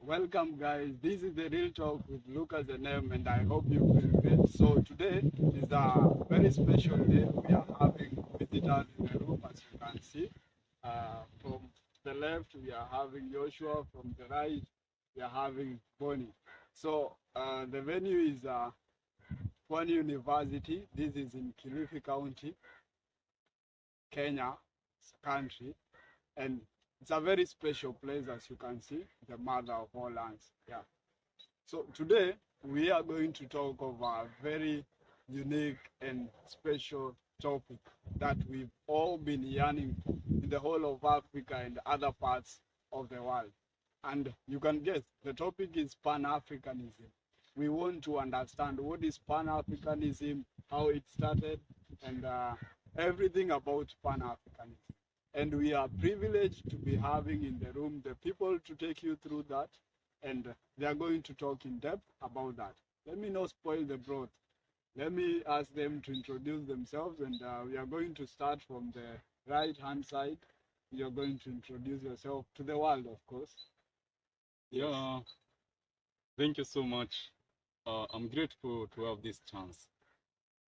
Welcome, guys. This is the Real Talk with Lucas and M, and I hope you feel great. So today is a very special day. We are having visitors in the room, as you can see. From the left, we are having Joshua. From the right, we are having Bonnie. So the venue is PWANI University. This is in Kilifi County, Kenya, country, and it's a very special place, as you can see, the mother of all lands. Yeah. So today we are going to talk of a very unique and special topic that we've all been yearning for in the whole of Africa and other parts of the world. And you can guess the topic is Pan-Africanism. We want to understand what is Pan-Africanism, how it started, and everything about Pan-Africanism. And we are privileged to be having in the room the people to take you through that, and they are going to talk in depth about that. Let me not spoil the broth. Let me ask them to introduce themselves, and we are going to start from the right-hand side. You're going to introduce yourself to the world, of course. Yeah, thank you so much. I'm grateful to have this chance.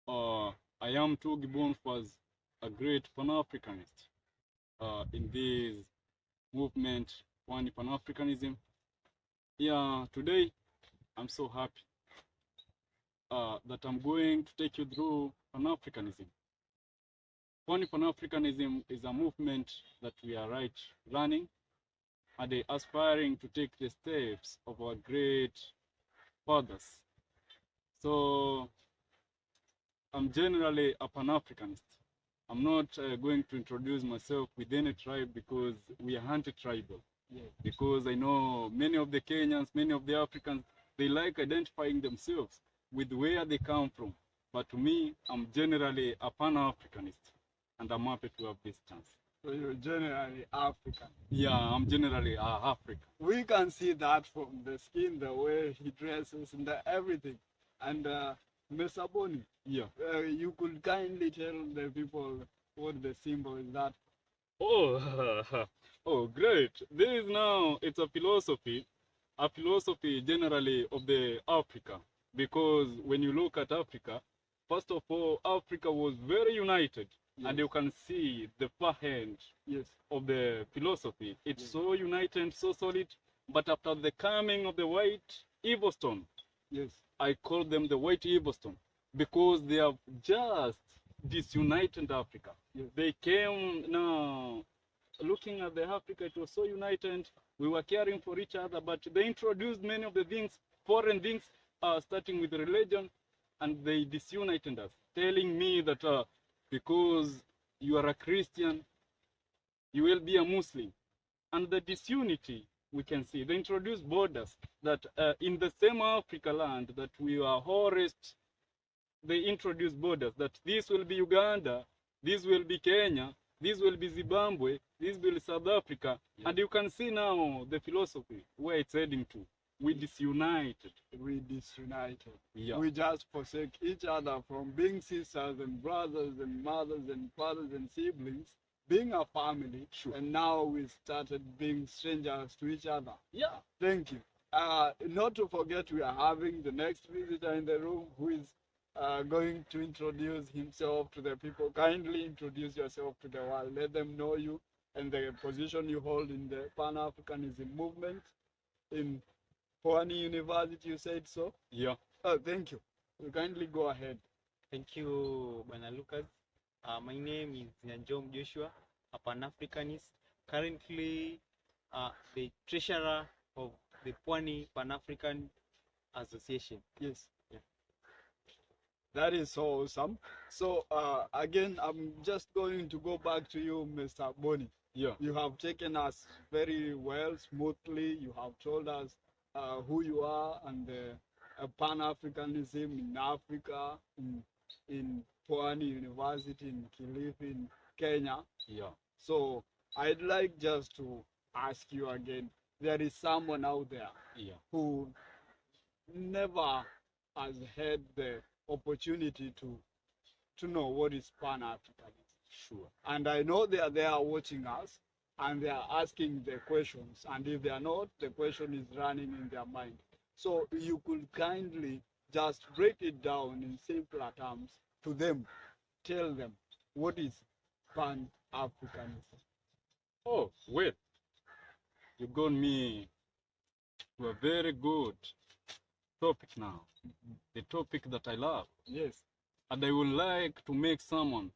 I am Tugi Bonfaz, a great Pan-Africanist in this movement, One Pan-Africanism. Yeah, today I'm so happy that I'm going to take you through Pan-Africanism. One Pan-Africanism is a movement that we are running and aspiring to take the steps of our great fathers. So I'm generally a Pan-Africanist. I'm not going to introduce myself with any tribe because we are anti-tribal. Yeah. Because I know many of the Kenyans, many of the Africans, they like identifying themselves with where they come from. But to me, I'm generally a Pan-Africanist, and I'm happy to have this chance. So you're generally African. Yeah, I'm generally African. We can see that from the skin, the way he dresses, and everything. And Mr. Boni, Yeah. You could kindly tell the people what the symbol is that. Oh, oh, great. This is now, it's a philosophy generally of the Africa. Because when you look at Africa, first of all, Africa was very united. Yes. And you can see the far end Yes. of the philosophy. It's Yes. so united, so solid. But after the coming of the white evil stone, Yes. I call them the white evil stone because they have just disunited Africa. Yes. They came now looking at the Africa, it was so united. We were caring for each other, but they introduced many of the things, foreign things, starting with religion, and they disunited us, telling me that because you are a Christian, you will be a Muslim. And the disunity we can see, they introduced borders that in the same Africa land that we are horrest, they introduced borders that this will be Uganda, this will be Kenya, this will be Zimbabwe, this will be South Africa. Yeah. And you can see now the philosophy where it's heading to. We disunited. We disunited. Yeah. We just forsake each other from being sisters and brothers and mothers and fathers and siblings, being a family. Sure. And now we started being strangers to each other. Yeah. Thank you. Not to forget, we are having the next visitor in the room who is going to introduce himself to the people. Kindly introduce yourself to the world. Let them know you and the position you hold in the Pan-Africanism movement in PWANI University. You said so? Yeah. Oh, thank you. You kindly go ahead. Thank you, Bwana Lucas. My name is Nyanjom Joshua, a Pan-Africanist, currently the treasurer of the PWANI Pan-African Association. Yes. Yeah. That is so awesome. So again, I'm just going to go back to you, Mr. Boni. Yeah. You have taken us very well, smoothly. You have told us who you are and Pan-Africanism in Africa, in PWANI University, in Kilifi, in Kenya. Yeah. So I'd like just to ask you again, there is someone out there who never has had the opportunity to know what is Pan-Africanism. Sure. And I know they are there watching us. and they are asking the questions. And if they are not, the question is running in their mind. So you could kindly just break it down in simpler terms to them. Tell them what is Pan-Africanism. Oh, well, you got me to a very good topic now. The topic that I love. Yes. And I would like to make someone,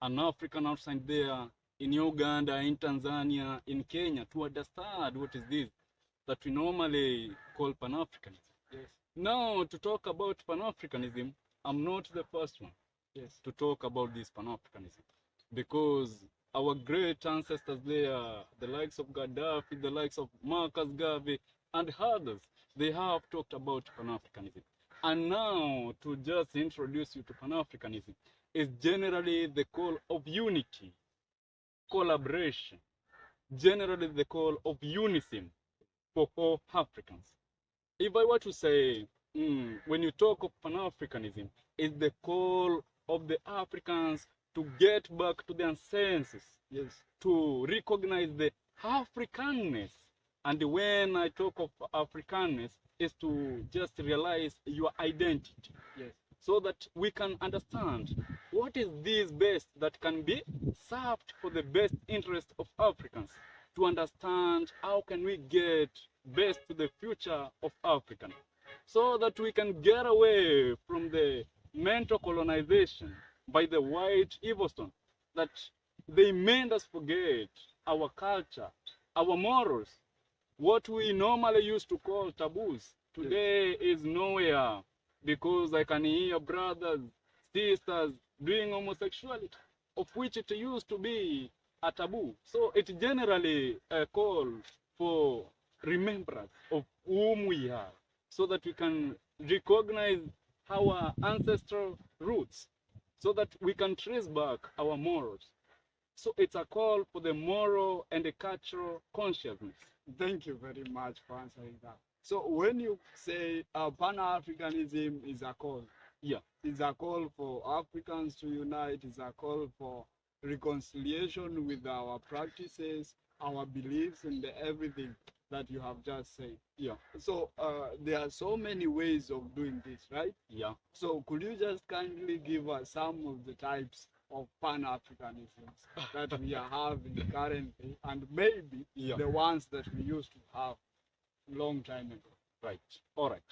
an African outside there, in Uganda, in Tanzania, in Kenya, to understand what is this that we normally call Pan-Africanism. Yes. Now, to talk about Pan-Africanism, I'm not the first one Yes. to talk about this Pan-Africanism, because our great ancestors there, the likes of Gaddafi, the likes of Marcus Garvey, and others, they have talked about Pan-Africanism. And now, to just introduce you to Pan-Africanism, is generally the call of unity, collaboration, generally the call of unison for all Africans. If I were to say, when you talk of Pan-Africanism, it's the call of the Africans to get back to their senses, Yes. to recognize the Africanness. And when I talk of Africanness, is to just realize your identity. Yes. So that we can understand what is this best that can be served for the best interest of Africans, to understand how can we get best to the future of African, so that we can get away from the mental colonization by the white Evostone, that they made us forget our culture, our morals, what we normally used to call taboos. Today is nowhere, because I can hear brothers, sisters doing homosexuality, of which it used to be a taboo. So it generally a call for remembrance of whom we are, so that we can recognize our ancestral roots, so that we can trace back our morals. So it's a call for the moral and the cultural consciousness. Thank you very much for answering that. So when you say Pan-Africanism is a call, Yeah, it's a call for Africans to unite, it's a call for reconciliation with our practices, our beliefs, and everything that you have just said. yeah, So there are so many ways of doing this, right? yeah. So could you just kindly give us some of the types of Pan-Africanisms that we are having currently, and maybe Yeah. the ones that we used to have long time ago? Right. All right.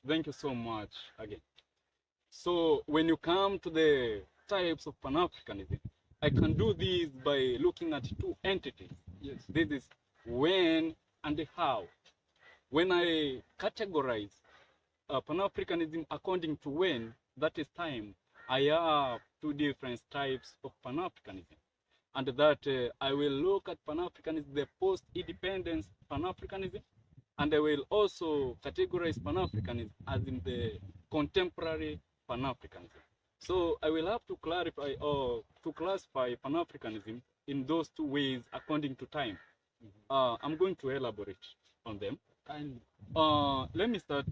Thank you so much again. So when you come to the types of Pan-Africanism, I can do this by looking at two entities. Yes. This is when and how. When I categorize Pan-Africanism according to when, that is time, I have two different types of Pan-Africanism. And that I will look at Pan-Africanism, the post-independence Pan-Africanism, and I will also categorize Pan-Africanism as in the contemporary Pan-Africanism. So I will have to clarify or to classify Pan-Africanism in those two ways according to time. I'm going to elaborate on them. Kindly. Let me start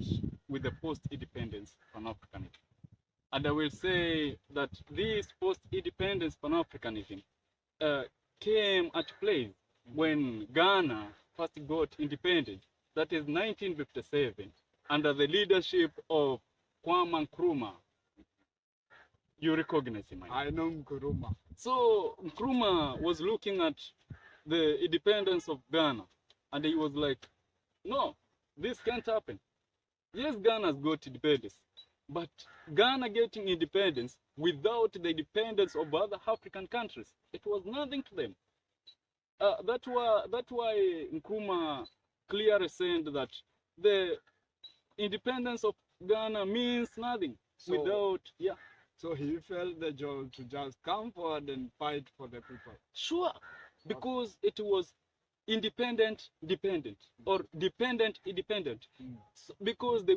with the post-independence Pan-Africanism. And I will say that this post-independence Pan-Africanism came at place when Ghana first got independence. That is 1957, under the leadership of Kwame Nkrumah. You recognize him? I know Nkrumah. So Nkrumah was looking at the independence of Ghana, and he was like, no, this can't happen. Yes, Ghana's got independence, but Ghana getting independence without the independence of other African countries, it was nothing to them. That's why Nkrumah clearly said that the independence of Ghana means nothing without, yeah. So he felt the joy to just come forward and fight for the people. Sure, because it was independent, dependent, or dependent, independent. So, because they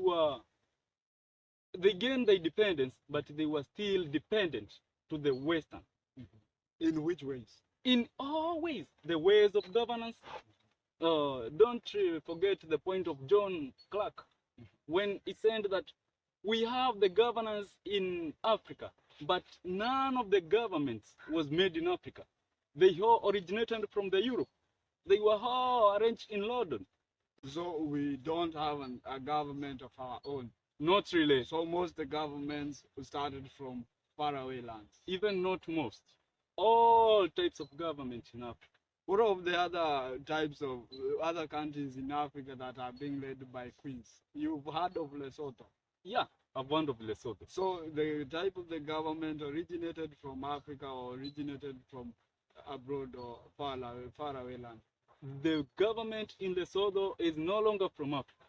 gained the independence, but they were still dependent to the Western. In which ways? In all ways, the ways of governance. Don't forget the point of John Clark when he said that we have the governance in Africa, but none of the governments was made in Africa. They all originated from the Europe. They were all arranged in London. So we don't have a government of our own. Not really. So most the governments started from faraway lands. Even not most. All types of government in Africa. What of the other types of other countries in Africa that are being led by queens? You've heard of Lesotho. Yeah, I've heard of Lesotho. So the type of the government originated from Africa or originated from abroad or far away land. The government in Lesotho is no longer from Africa.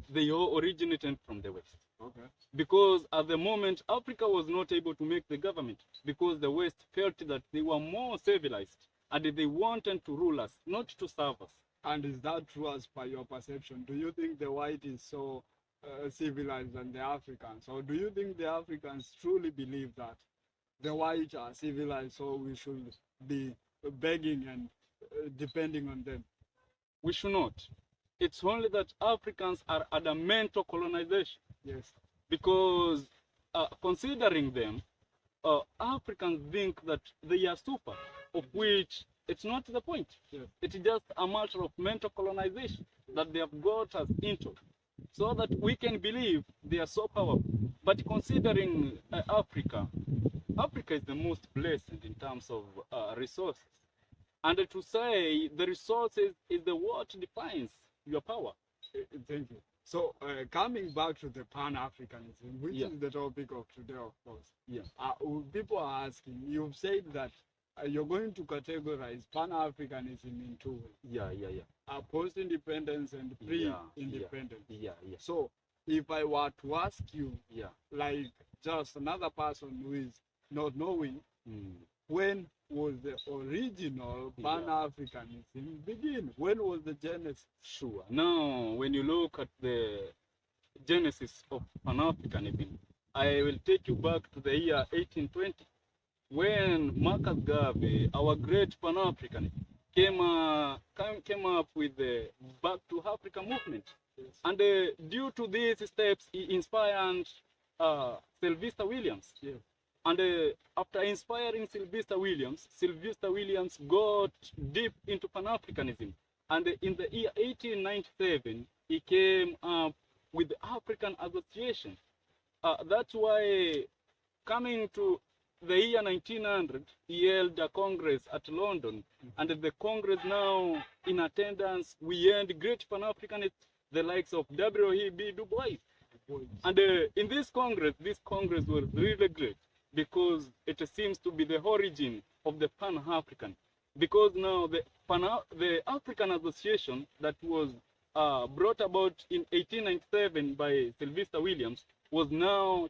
They all originated from the West. Okay. Because at the moment, Africa was not able to make the government because the West felt that they were more civilized and they wanted to rule us, not to serve us. And is that true as per your perception? Do you think the white is so civilized than the Africans? Or do you think the Africans truly believe that the white are civilized, so we should be begging and depending on them? We should not. It's only that Africans are under mental colonization. Yes. Because considering them, Africans think that they are super, of which it's not the point. Yes. It's just a matter of mental colonization that they have got us into, so that we can believe they are so powerful. But considering Africa is the most blessed in terms of resources. And to say the resources is the what defines your power. Thank you. So coming back to the Pan-Africanism, which is the topic of today, of course. Yeah. People are asking, you've said that you're going to categorize Pan-Africanism in two ways. Yeah. Post-independence and pre-independence. Yeah. So if I were to ask you, Yeah. like just another person who is not knowing, when was the original Pan-Africanism begin? When was the genesis? Sure. Now, when you look at the genesis of Pan-Africanism, I will take you back to the year 1820, when Marcus Garvey, our great Pan-Africanist, came up with the Back to Africa movement. Yes. And due to these steps, he inspired Sylvester Williams. Yes. And after inspiring Sylvester Williams got deep into Pan-Africanism. And in the year 1897, he came up with the African Association. That's why, coming to the year 1900, he held a congress at London. And the congress now in attendance, we had great Pan-Africanists, the likes of W.E.B. Du Bois. And in this congress was really great, because it seems to be the origin of the Pan-African. Because now the African Association that was brought about in 1897 by Sylvester Williams was now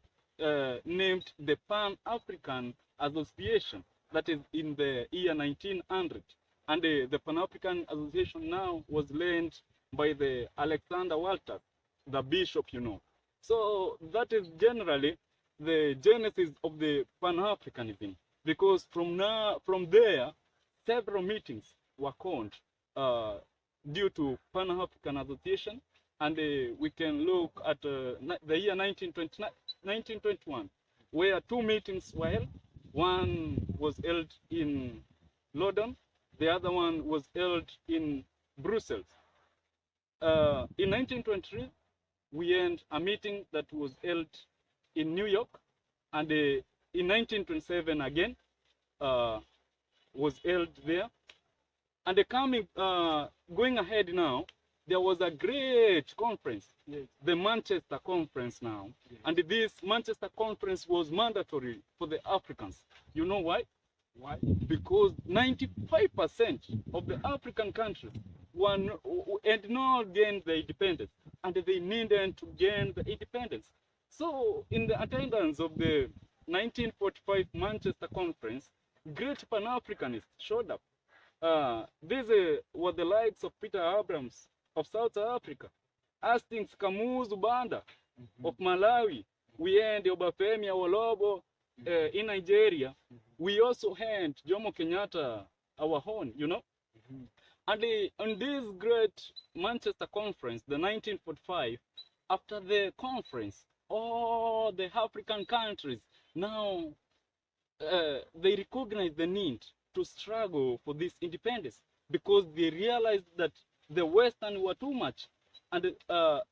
named the Pan-African Association, that is in the year 1900. And the Pan-African Association now was led by the Alexander Walters, the bishop, you know. So that is generally the genesis of the Pan-Africanism, because from there, several meetings were called due to Pan-African Association, and we can look at the year 1921, where two meetings were held. One was held in London, the other one was held in Brussels. In 1923, we had a meeting that was held in New York, and in 1927 again was held there. And going ahead now, there was a great conference, the Manchester Conference now. And this Manchester Conference was mandatory for the Africans. You know why? Why? Because 95% of the African countries had not gained the independence, and they needed to gain the independence. So in the attendance of the 1945 Manchester Conference, great Pan-Africanists showed up. These were the likes of Peter Abrams of South Africa, Hastings Kamuzu Banda of Malawi. We had Obafemi Awolowo in Nigeria. We also had Jomo Kenyatta, our own, you know. And on this great Manchester Conference, the 1945, after the conference, all the African countries now they recognize the need to struggle for this independence. because they realized that the Western were too much, and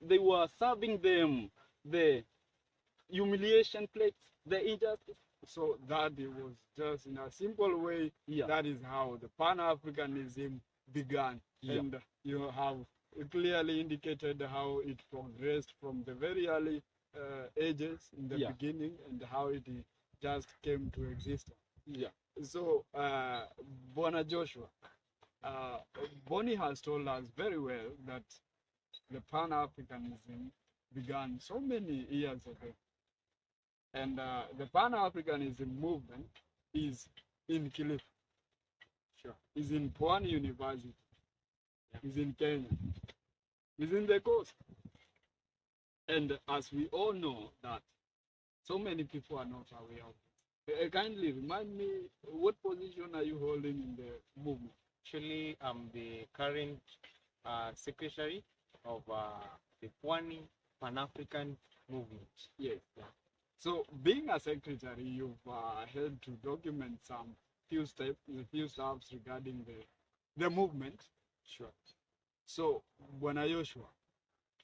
they were serving them the humiliation plates, the injustice. So that it was just in a simple way. Yeah. That is how the Pan-Africanism began, Yeah. and you have clearly indicated how it progressed from the very early ages in the Yeah. beginning, and how it just came to existence. Yeah. So, Bona Joshua, uh, Bonnie has told us very well that the Pan-Africanism began so many years ago. And the Pan-Africanism movement is in Kilifi, Sure. is in PWANI University, is in Kenya, is in the coast. And as we all know that so many people are not aware of it. Kindly remind me, what position are you holding in the movement? Actually, I'm the current secretary of the PWANI Pan-African movement. Yes. So being a secretary, you've had to document some few steps, regarding the movement. Sure. So, Bwana Joshua,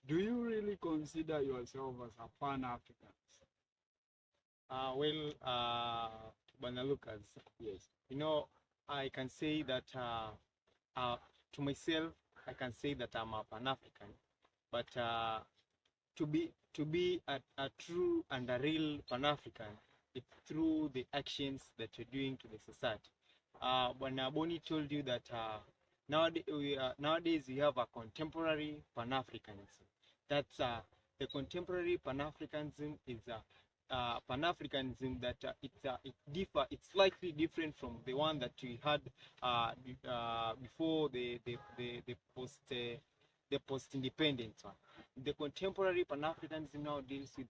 do you really consider yourself as a Pan-African? Bwana Lucas, Yes. you know, I can say that to myself, I can say that I'm a Pan-African, but to be a true and a real Pan-African, it's through the actions that you're doing to the society. When Boni told you that nowadays we have a contemporary Pan-Africanism. That's the contemporary Pan-Africanism is Pan-Africanism that it's slightly different from the one that we had before the post-independence one. The contemporary Pan-Africanism now deals with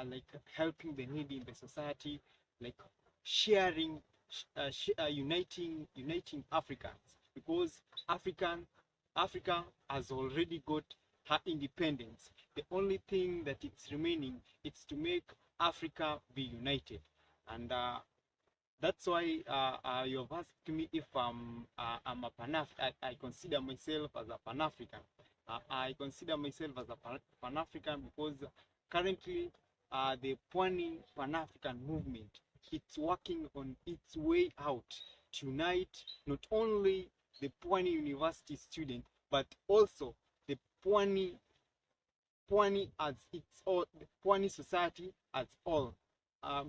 like helping the needy in the society, like sharing, uniting Africans, because Africa has already got her independence. The only thing that it's remaining is to make Africa be united, and that's why you have asked me if I'm a I consider myself as a Pan-African. I consider myself as a Pan-African because currently the PWANI Pan-African movement, it's working on its way out to unite not only the PWANI University student, but also the PWANI as its all, the PWANI society as all,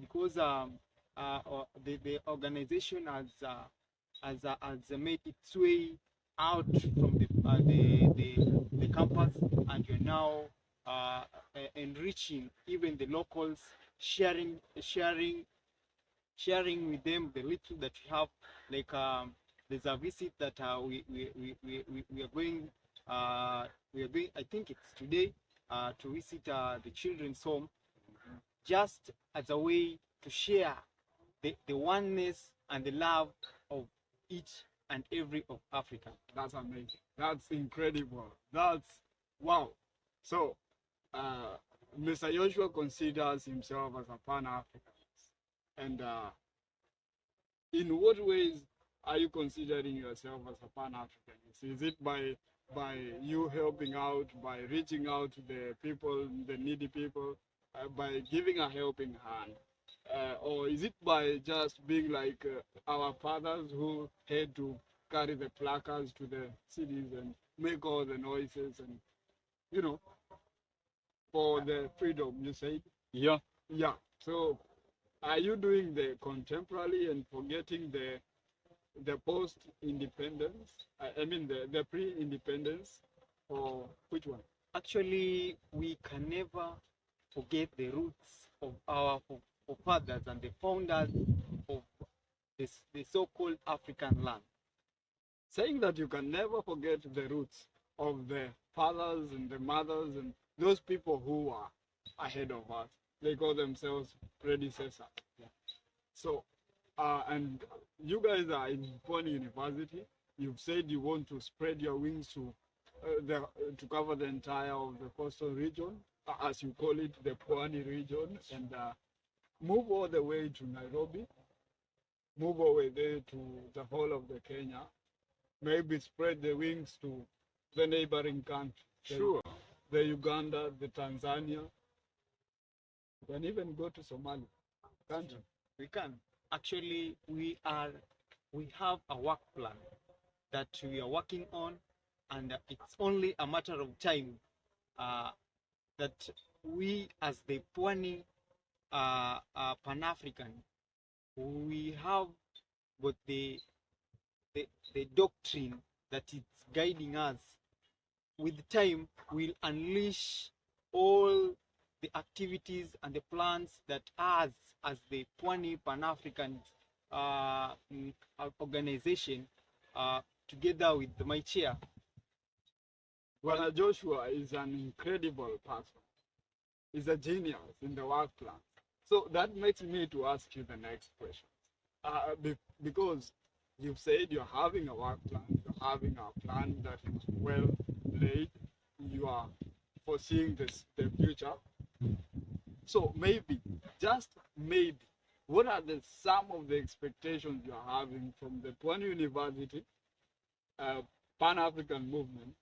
because the organization has made its way out from the campus, and you're now enriching even the locals, sharing with them the little that we have. Like there's a visit that we are going I think it's today, to visit the children's home, just as a way to share the oneness and the love of each and every of Africa. That's amazing. That's incredible. That's wow. So, Mr. Joshua considers himself as a Pan-African. And in what ways are you considering yourself as a Pan-Africanist? Is it by you helping out, by reaching out to the people, the needy people, by giving a helping hand? Or is it by just being like our fathers who had to carry the placards to the cities and make all the noises and, you know, for the freedom, you say? Yeah. Yeah. So are you doing the contemporary and forgetting the post-independence? I mean the pre-independence, or which one? Actually, we can never forget the roots of our fathers and the founders of the so-called African land. Saying that you can never forget the roots of the fathers and the mothers and those people who are ahead of us. They call themselves predecessors. Yeah. So, and you guys are in PWANI University. You've said you want to spread your wings to to cover the entire of the coastal region, as you call it, the PWANI region, and move all the way to Nairobi, move all the way there to the whole of the Kenya, maybe spread the wings to the neighboring country, Sure. the Uganda, the Tanzania, and even go to Somalia country. We can. Actually, we have a work plan that we are working on, and it's only a matter of time uh, that we, as the Pwani Pan-African, we have got the doctrine that it's guiding us. With time, we'll unleash all the activities and the plans that us, as the Pwani Pan-African organization, together with my chair. Bwana Joshua is an incredible person. He's a genius in the work plan. So that makes me to ask you the next question. Because you've said you're having a work plan, you're having a plan that is well laid, you are foreseeing the future. So maybe, just maybe, what are some of the expectations you're having from the Pwani University Pan-African movement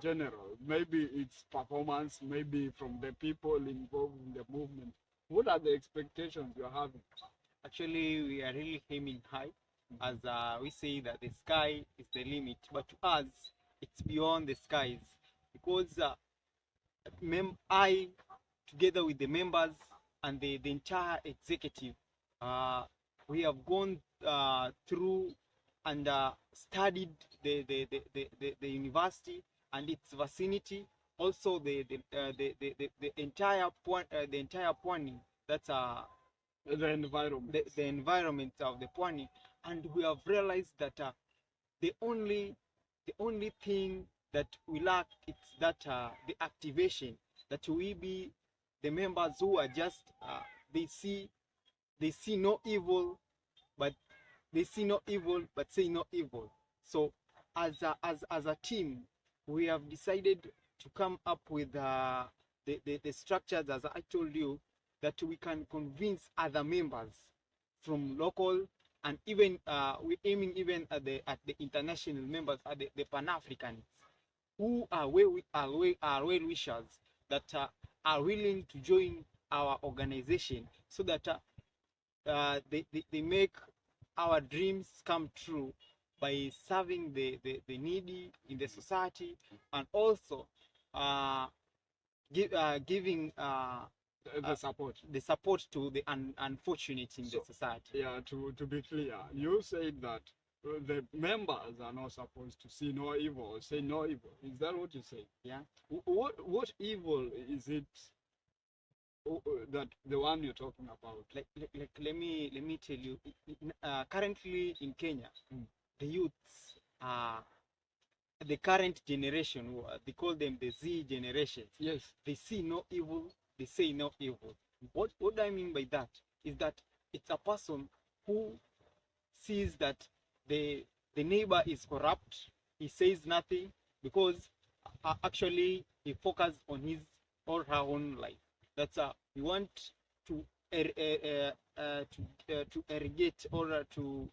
general? Maybe it's performance, maybe from the people involved in the movement. What are the expectations you're having? Actually, we are really aiming high, as we say that the sky is the limit, but to us, it's beyond the skies, because I, together with the members and the entire executive, we have gone through and studied the university and its vicinity, also the entire Pwani, that's The environment. the environment of the Pwani, and we have realized that the only thing that we lack is that the activation, that we be the members who are just they see no evil, but say no evil. So as a team, we have decided to come up with the structures, as I told you, that we can convince other members from local, and even we're aiming even at the international members, at the Pan-Africans, who are well wishers, that are willing to join our organization, so that they make our dreams come true by serving the needy in the society, and also giving the support to the unfortunate in the society. Yeah, to be clear, you said that the members are not supposed to see no evil or say no evil. Is that what you say? Yeah. What evil is it that the one you're talking about? Like let me tell you, currently in Kenya, the youths are the current generation, they call them the Z generation. Yes. They see no evil, they say no evil. What I mean by that is that it's a person who sees that the neighbor is corrupt, he says nothing, because actually he focuses on his or her own life. That's we want to irrigate, or to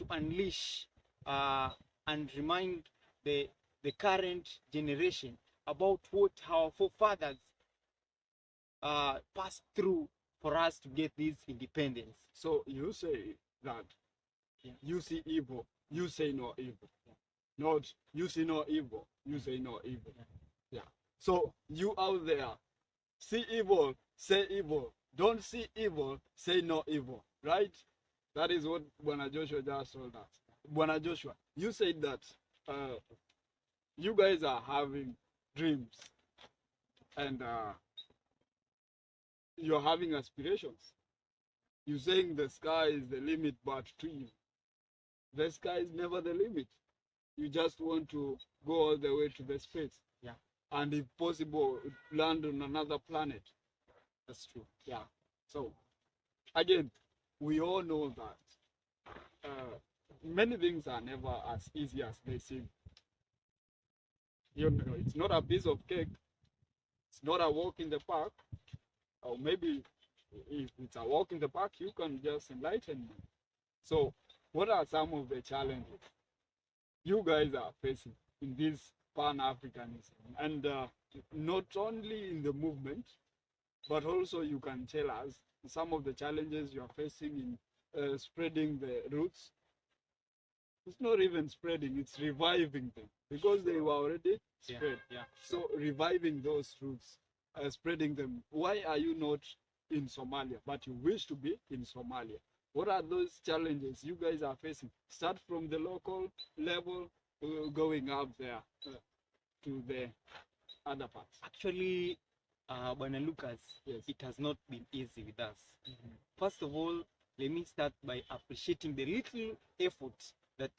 unleash and remind the current generation about what our forefathers passed through for us to get this independence. So you say that you see evil, you say no evil. Not you see no evil, you say no evil. Yeah. So you out there, see evil, say evil. Don't see evil, say no evil. Right? That is what Bwana Joshua just told us. Bwana Joshua, you said that you guys are having dreams, and you're having aspirations. You're saying the sky is the limit, but to you, the sky is never the limit. You just want to go all the way to the space. Yeah. And if possible, land on another planet. That's true. Yeah. So, again, we all know that many things are never as easy as they seem. You know, it's not a piece of cake. It's not a walk in the park. Or maybe if it's a walk in the park, you can just enlighten me. So, what are some of the challenges you guys are facing in this Pan-Africanism, and not only in the movement, but also you can tell us some of the challenges you are facing in spreading the roots. It's not even spreading, it's reviving them because they were already spread. Yeah. So reviving those roots, spreading them. Why are you not in Somalia, but you wish to be in Somalia? What are those challenges you guys are facing? Start from the local level, going up there to the other parts. Actually, Bwana Lucas, Yes. it has not been easy with us. Mhm. First of all, let me start by appreciating the little effort that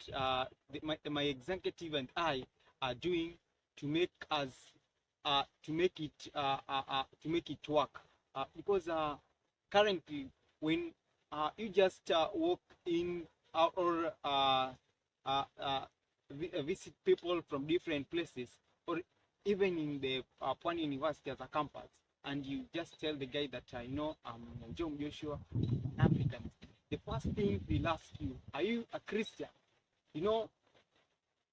my executive and I are doing to make us to make it work. Because currently, when you just walk in or visit people from different places, or even in the PWANI University as a campus, and you just tell the guy that I know I'm John Joshua, an African. The first thing they'll ask you, are you a Christian? You know,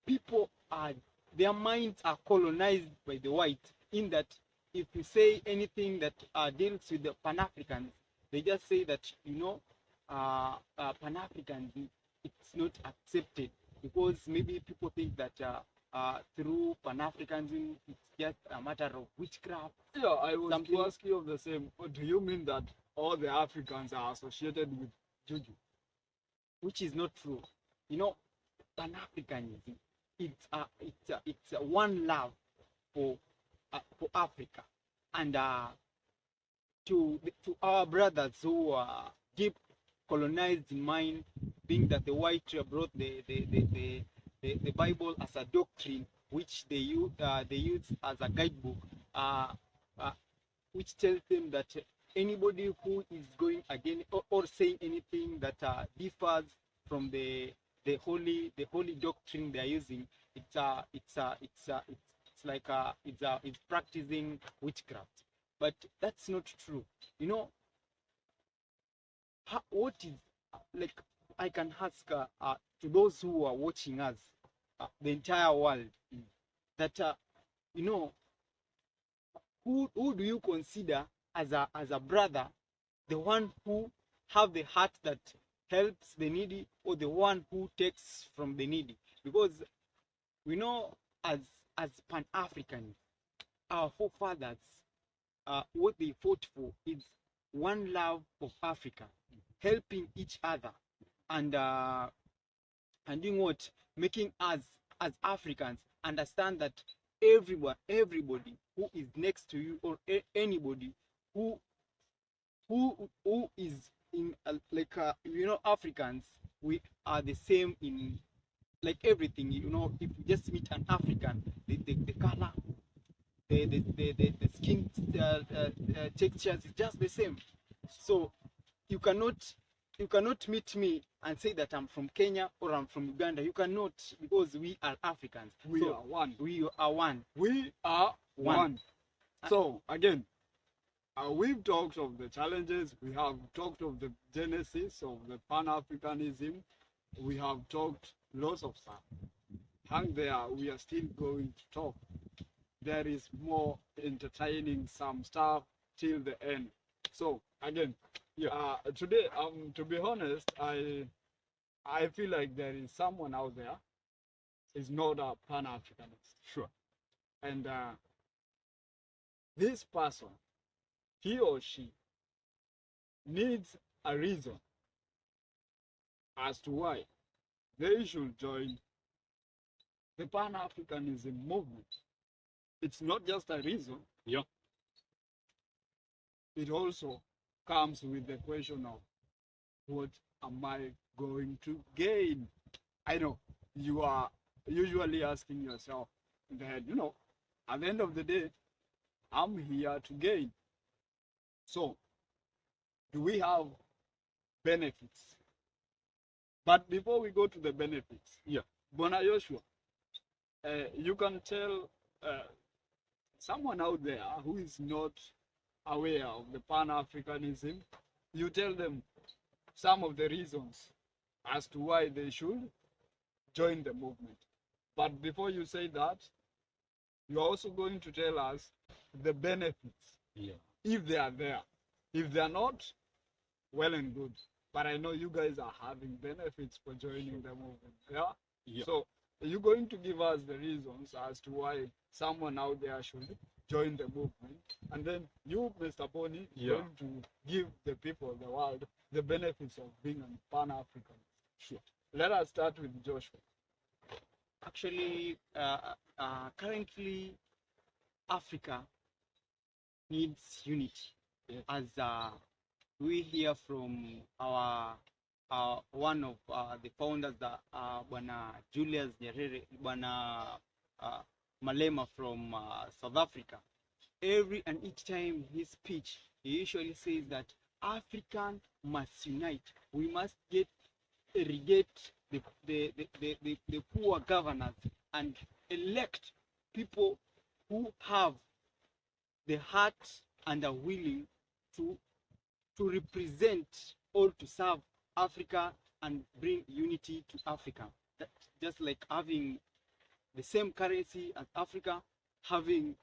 people are, their minds are colonized by the white, in that if you say anything that deals with the Pan-Africans, they just say that, you know, Pan-Africans, it's not accepted because maybe people think that through Pan-Africanism, it's just a matter of witchcraft. Yeah, I was Something- to ask you of the same. Do you mean that all the Africans are associated with Juju? Which is not true. You know, Pan-Africanism, it's a one love for Africa, and to our brothers who are deep colonized in mind, being that the white brought the Bible as a doctrine, which they use as a guidebook, uh, uh, which tells them that anybody who is going again or saying anything that differs from the holy doctrine they are using, it's like it's practicing witchcraft. But that's not true. You know, what is like, I can ask to those who are watching us, the entire world, that you know, who do you consider as a brother, the one who have the heart that helps the needy, or the one who takes from the needy? Because we know, as Pan-Africans, our forefathers, what they fought for is one love of Africa, helping each other, and doing what, making us as Africans understand that everybody who is next to you, or anybody who who is in you know, Africans, we are the same in like everything. You know, if you just meet an African, the color, the skin textures is just the same. So you cannot meet me and say that I'm from Kenya or I'm from Uganda. You cannot, because we are Africans. We So are one. we are one. We are One. one. So again, we've talked of the challenges. We have talked of the genesis of the Pan-Africanism. We have talked lots of stuff. Hang there, we are still going to talk. There is more entertaining some stuff till the end. So again, today, to be honest, I feel like there is someone out there is not a Pan-Africanist. Sure. And this person, he or she, needs a reason as to why they should join the Pan-Africanism movement. It's not just a reason. Yeah. It also comes with the question of, what am I going to gain? I know you are usually asking yourself that, you know, at the end of the day, I'm here to gain. So, do we have benefits? But before we go to the benefits, Yeah. Bona Joshua, you can tell someone out there who is not aware of the Pan-Africanism, you tell them some of the reasons as to why they should join the movement. But before you say that, you're also going to tell us the benefits, Yeah. if they are there. If they are not, well and good. But I know you guys are having benefits for joining the movement. Yeah? Yeah. So, are you going to give us the reasons as to why someone out there should join the movement? And then you, Mr. Boni, Yeah. going to give the people, the world, the benefits of being a Pan-African. Sure. Let us start with Joshua. Actually, currently, Africa needs unity. Yes. As we hear from our one of the founders, Bwana Julius Nyerere, Bwana Malema from South Africa. Every and each time his speech, he usually says that African must unite. We must irrigate the poor governors and elect people who have the heart and are willing to represent or to serve Africa and bring unity to Africa. That, just like having the same currency as Africa, having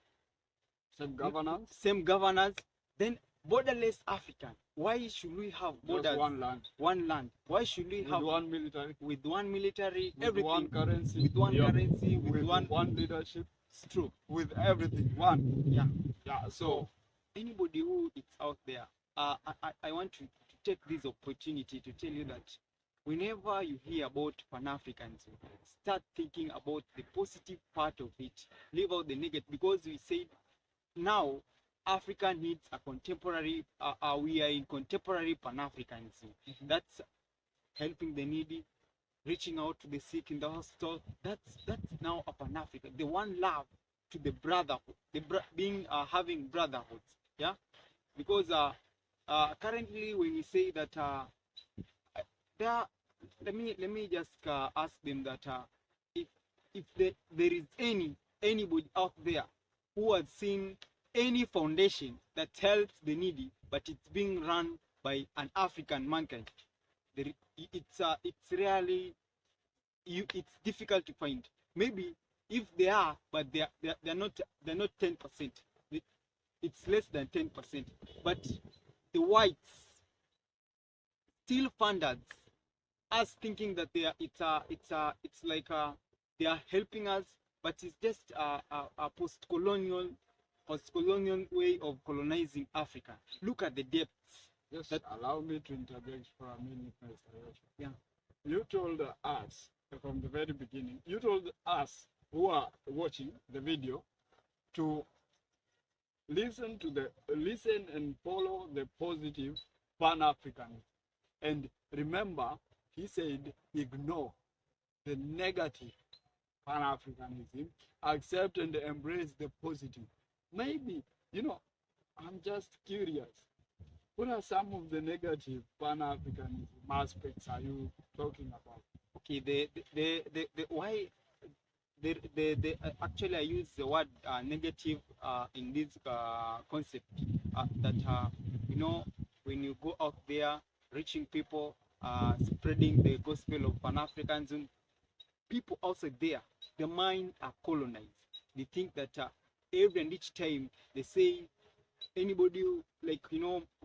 Same governance, then borderless Africa. Why should we have borders? just one land. One land. Why should we With have one military, with one military, with everything, one currency, with one Yeah. currency, with one leadership, it's true. with everything, one. Yeah. Yeah, So so anybody who is out there, I want to take this opportunity to tell you that whenever you hear about Pan-Africanism, start thinking about the positive part of it. Leave out the negative, because we said now Africa needs a contemporary. We are in contemporary Pan-Africanism. That's helping the needy, reaching out to the sick in the hospital. That's now a Pan-African. The one love to the brotherhood, being having brotherhoods. Yeah, because currently when we say that there, let me just ask them that if there is anybody out there who has seen any foundation that helps the needy, but it's being run by an African mankind, it's really it's difficult to find. Maybe if they are, but they're not 10%. It's less than 10%. But the whites still funded us, thinking that it's like they are helping us, but it's just a post-colonial way of colonizing Africa. Look at the depths. just allow me to interject for a minute, Mr. Joshua. Yeah. You told us from the very beginning, you told us who are watching the video to listen and follow the positive Pan-Africanism. And remember, he said ignore the negative Pan-Africanism, accept and embrace the positive. Maybe, I'm just curious. What are some of the negative Pan-Africanism aspects are you talking about? Okay, the why the actually I use the word negative in this concept, that when you go out there reaching people, spreading the gospel of Pan-Africanism, people also there, the mind are colonized. They think that every and each time they say anybody who, like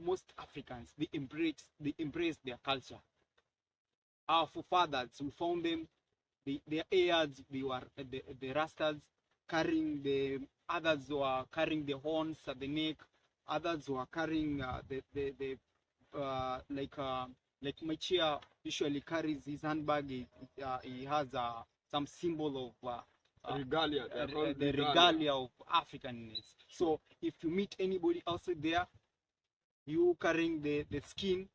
most Africans, they embrace their culture. Our forefathers, we found them, their heirs, they were the rastas, carrying the others were carrying the horns at the neck, others were carrying like Machia usually carries his handbag. He has some symbol of Regalia, the regalia of Africanness. So if you meet anybody outside there, you carrying the skin,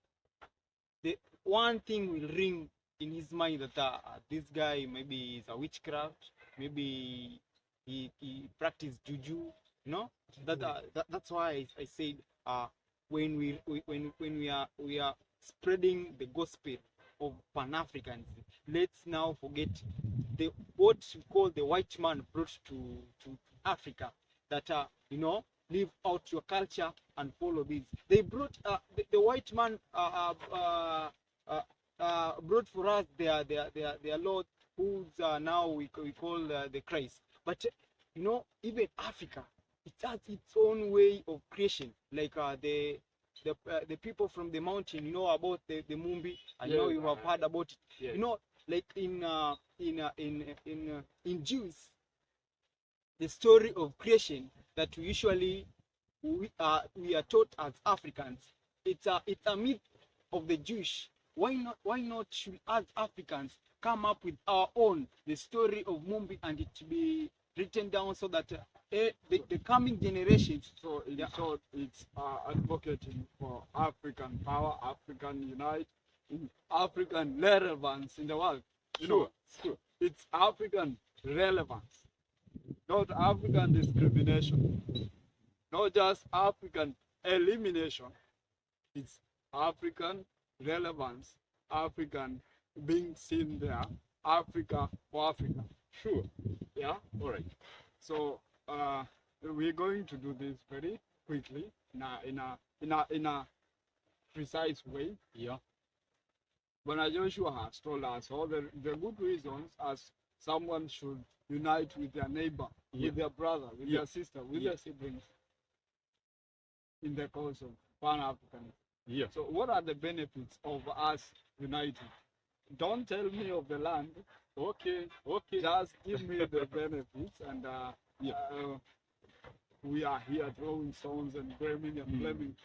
the one thing will ring in his mind that this guy maybe is a witchcraft, maybe he practiced juju, that's why I said when we are spreading the gospel of Pan-Africanism, let's now forget what we call the white man brought to Africa, that live out your culture and follow this. They brought the white man brought for us their Lord, who's now we call the Christ. But you know, even Africa, it has its own way of creation. Like the people from the mountain, you know about the Mumbi. I know you have heard about it. Yes. You know, like in Jews, the story of creation that we are taught as Africans. It's a myth of the Jewish. Why not should us Africans come up with our own the story of Mumbi and it be written down so that the coming generations. So in short, it's advocating for African power, African unite, African relevance in the world. You know, it's African relevance, not African discrimination, not just African elimination. It's African relevance, African being seen there, Africa for Africa. Sure. Yeah. All right. So we're going to do this very quickly in a precise way. Yeah. But Joshua has told us all the good reasons as someone should unite with their neighbor, with their brother, with their sister, with their siblings in the cause of Pan-Africanism. Yeah. So what are the benefits of us uniting? Don't tell me of the land. Okay. Okay. Just give me the benefits, and we are here throwing stones and blaming and blaming.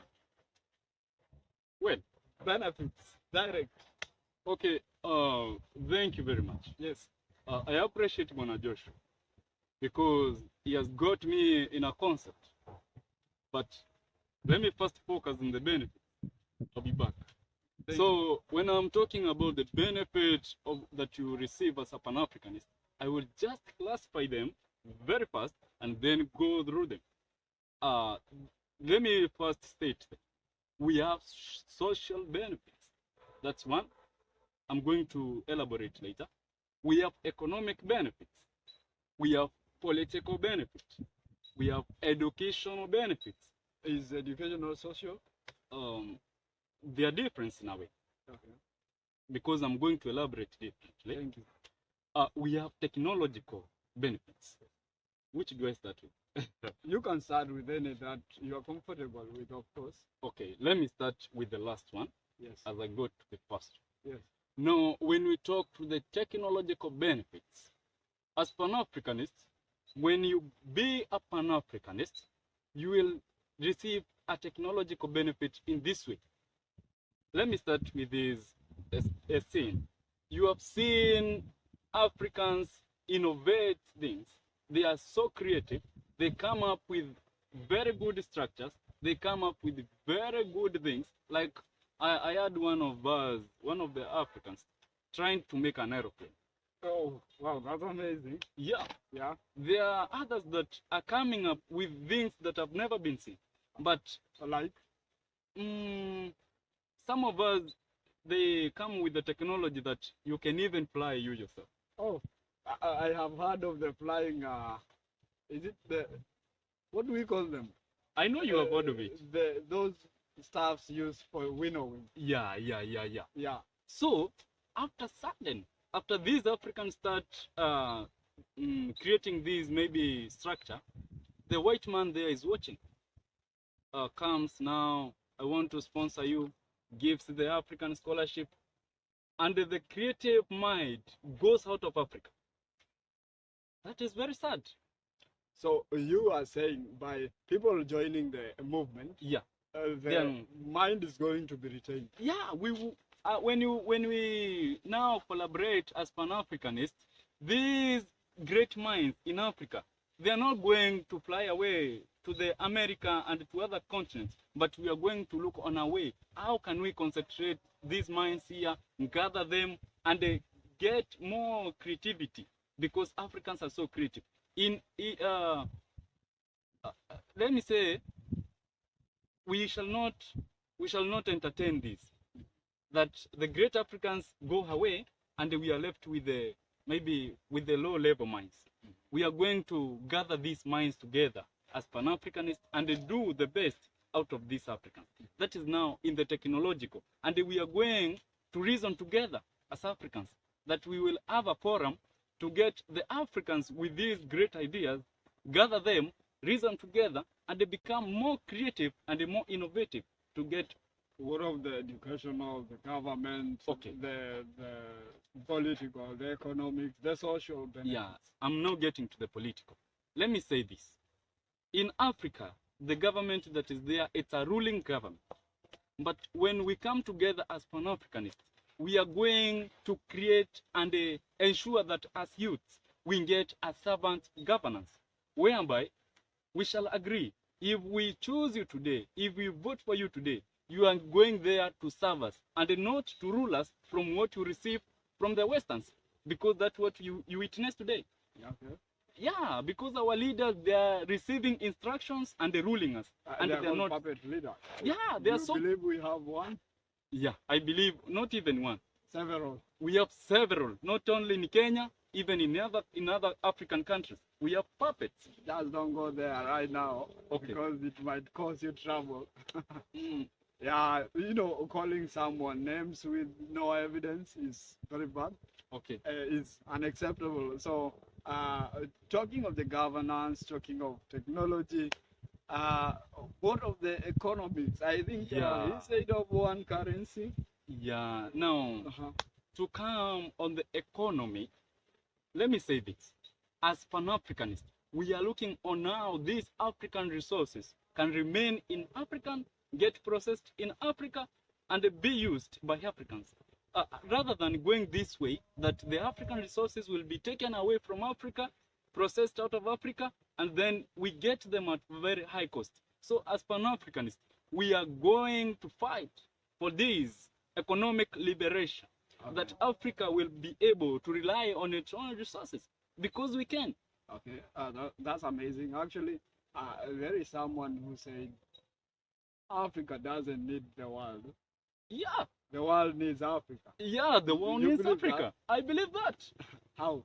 Well, Benefits, direct. okay. Thank you very much. Yes. I appreciate Mona Joshua because he has got me in a concept. But let me first focus on the benefit. I'll be back. So when I'm talking about the benefit that you receive as a Pan-Africanist, I will just classify them very fast and then go through them. Let me first state that we have social benefits. That's one. I'm going to elaborate later. We have economic benefits. We have political benefits. We have educational benefits. Is education or social? They are different in a way. Okay. Because I'm going to elaborate differently. Thank you. We have technological benefits. Which do I start with? You can start with any that you are comfortable with, of course. Okay, let me start with the last one. Yes. As I go to the first one. Yes. Now, when we talk to the technological benefits, as Pan-Africanists, when you be a Pan-Africanist, you will receive a technological benefit in this way. Let me start with this a scene. You have seen Africans innovate things. They are so creative. They come up with very good structures. They come up with very good things. Like I had one of the Africans trying to make an aeroplane. Oh, wow, that's amazing. Yeah. Yeah. There are others that are coming up with things that have never been seen. But Like? Some of us, they come with the technology that you can even fly you yourself. Oh, I have heard of the flying, is it what do we call them? I know you have heard of it. Those staffs used for winnowing. Yeah. Yeah. So, after these Africans start creating these maybe structure, the white man there is watching. Comes now, I want to sponsor you, gives the African scholarship, and the creative mind goes out of Africa. That is very sad. So you are saying by people joining the movement, Yeah. the mind is going to be retained. Yeah, when we now collaborate as Pan-Africanists, these great minds in Africa, they are not going to fly away to the America and to other continents, but we are going to look on our way. How can we concentrate these minds here, gather them, and get more creativity? Because Africans are so creative. Let me say, we shall not entertain this. That the great Africans go away, and we are left with maybe with the low level minds. We are going to gather these minds together as Pan-Africanists and do the best out of these Africans. That is now in the technological. And we are going to reason together as Africans. that we will have a forum to get the Africans with these great ideas, gather them, reason together, and they become more creative and more innovative to get. What of the educational, the government, Okay. the political, the economic, the social benefits? Yeah, I'm now getting to the political. Let me say this. In Africa, the government that is there, it's a ruling government. But when we come together as Pan-Africanists, we are going to create and ensure that as youths, we get a servant governance, whereby we shall agree, if we choose you today, if we vote for you today, you are going there to serve us and not to rule us from what you receive from the Westerns, because that's what you witness today. Yeah, okay. Yeah, because our leaders, they are receiving instructions and they're ruling us. And they're they're not. puppet leader. Yeah, they are You so. believe we have one? Yeah, I believe not even one. Several. We have several, not only in Kenya, even in other African countries. We have puppets. Just don't go there right now, Okay. because it might cause you trouble. Mm, Yeah, you know, calling someone names with no evidence is very bad. okay. Is unacceptable. So, talking of the governance, talking of technology, what of the economics? I think Yeah. instead of one currency, Yeah. Now, uh-huh. to come on the economy, let me say this. As Pan-Africanists, we are looking on how these African resources can remain in African, get processed in Africa, and be used by Africans. Rather than going this way, that the African resources will be taken away from Africa, processed out of Africa, and then we get them at very high cost. So as Pan-Africanists, we are going to fight for this economic liberation, that Africa will be able to rely on its own resources, because we can. Okay, that's amazing. Actually, there is someone who said Africa doesn't need the world. Yeah, The world needs Africa. yeah, the world You needs believe Africa. I believe that. How?